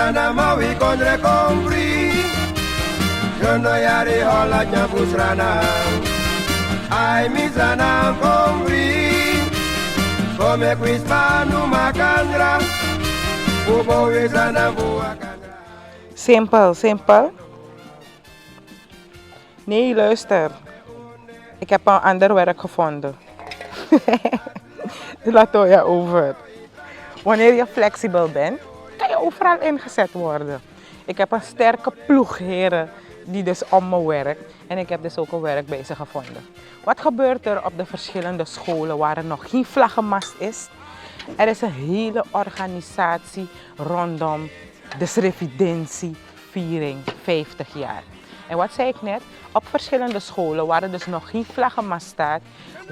sana mawi kondre compri. Yo no yari hola nyabusrana. Ai mi sana compri. Come qui spanu makandra. Ubo we sana buakandra. Simpel, simpel. Nee, luister. Ik heb een ander werk gevonden. Laat je over. Wanneer je flexibel bent, kan je overal ingezet worden. Ik heb een sterke ploeg heren die dus om me werkt. En ik heb dus ook een werk bij ze gevonden. Wat gebeurt er op de verschillende scholen waar er nog geen vlaggenmast is? Er is een hele organisatie rondom de Srevidentieviering 50 jaar. En wat zei ik net? Op verschillende scholen waar er dus nog geen vlaggenmast staat,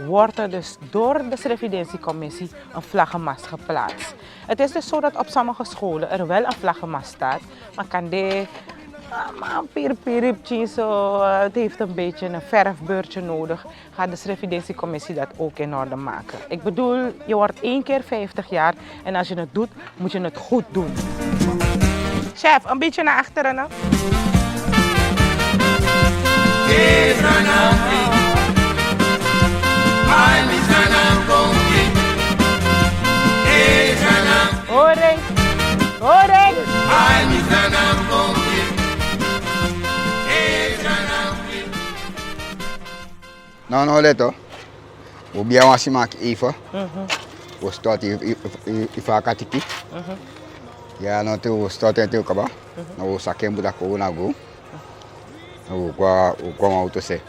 wordt er dus door de Srevidentiecommissie een vlaggenmast geplaatst. Het is dus zo dat op sommige scholen er wel een vlaggenmast staat, maar kan de het heeft een beetje een verfbeurtje nodig, gaat de Srevidentiecommissie dat ook in orde maken. Ik bedoel, je wordt 1 keer 50 jaar en als je het doet, moet je het goed doen. Chef, een beetje naar achteren. Hè? Horen! Horen! No, leto. We bien wasi mak even. We start ifa katiki. Ja, no tu start en tu kaba. No we sakem budak ko na go. No kwa auto se.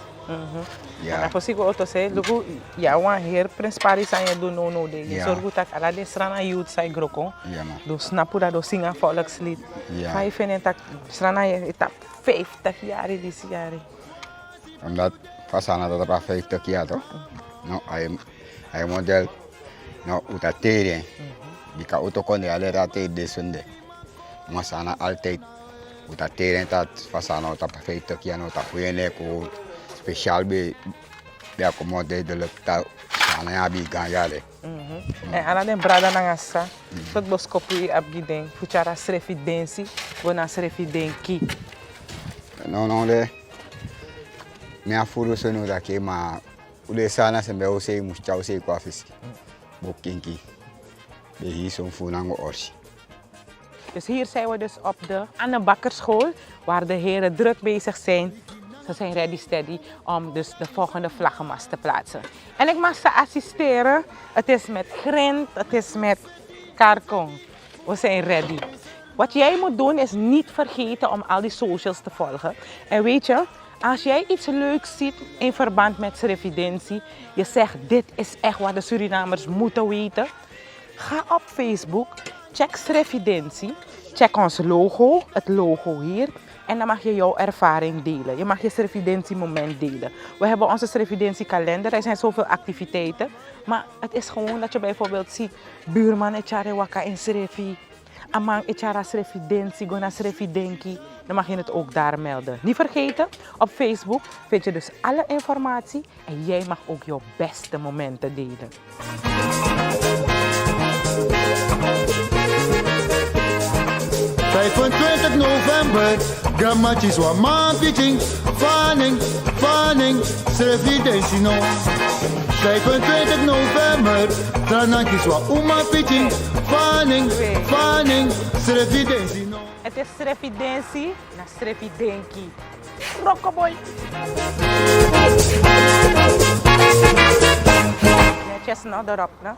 Ja. Maar als ik auto zeg, lugu ja wan hier prins Paris aan je doen no de. Je zorgt dat alla de strana youth sai groko. Ja man. Do snapu dat do singa volkslied. Ja. Ga je vinden dat strana je etap 50 jaar dit jaar. Omdat fasana dat op 50 jaar toch? No, hij model no utateren. Die kan auto kon de alle rate de zonde. Maar sana altijd utateren dat fasana op 50 jaar no dat goeie leko speciaal bij accommodé de laptop sana ya bi ganjale. En alla den brada nangasa. Tot boskopu abgiden. Fuchara Srevidentie, wana Srevidenki. No le. Me afuru so no dake ma ule sana sembe o sei musta o sei kwa fisi. Bokinki. De hier zo'n voelango orsi. Dus hier zijn we dus op de Anne Bakkerschool, waar de heren druk bezig zijn. Ze zijn ready steady om dus de volgende vlaggenmast te plaatsen. En ik mag ze assisteren. Het is met grind, het is met karkong. We zijn ready. Wat jij moet doen is niet vergeten om al die socials te volgen. En weet je, als jij iets leuks ziet in verband met Srevidentie, je zegt dit is echt wat de Surinamers moeten weten. Ga op Facebook, check Srevidentie, check ons logo, het logo hier. En dan mag je jouw ervaring delen. Je mag je Srevidentie moment delen. We hebben onze Srevidentie kalender, er zijn zoveel activiteiten. Maar het is gewoon dat je bijvoorbeeld ziet, buurman echare waka in Srevi. Amang echara Srevidentie, gona Srevidenki. Dan mag je het ook daar melden. Niet vergeten, op Facebook vind je dus alle informatie. En jij mag ook jouw beste momenten delen. 25 November, grammatjes wa man pitching, fanning, Srevidentie no. 25 November, tranakjes wa uma pitching, fanning, Srevidentie no. Het is Srevidentie naar Srevidenki. Rockaboy! Netjes no, erop, no?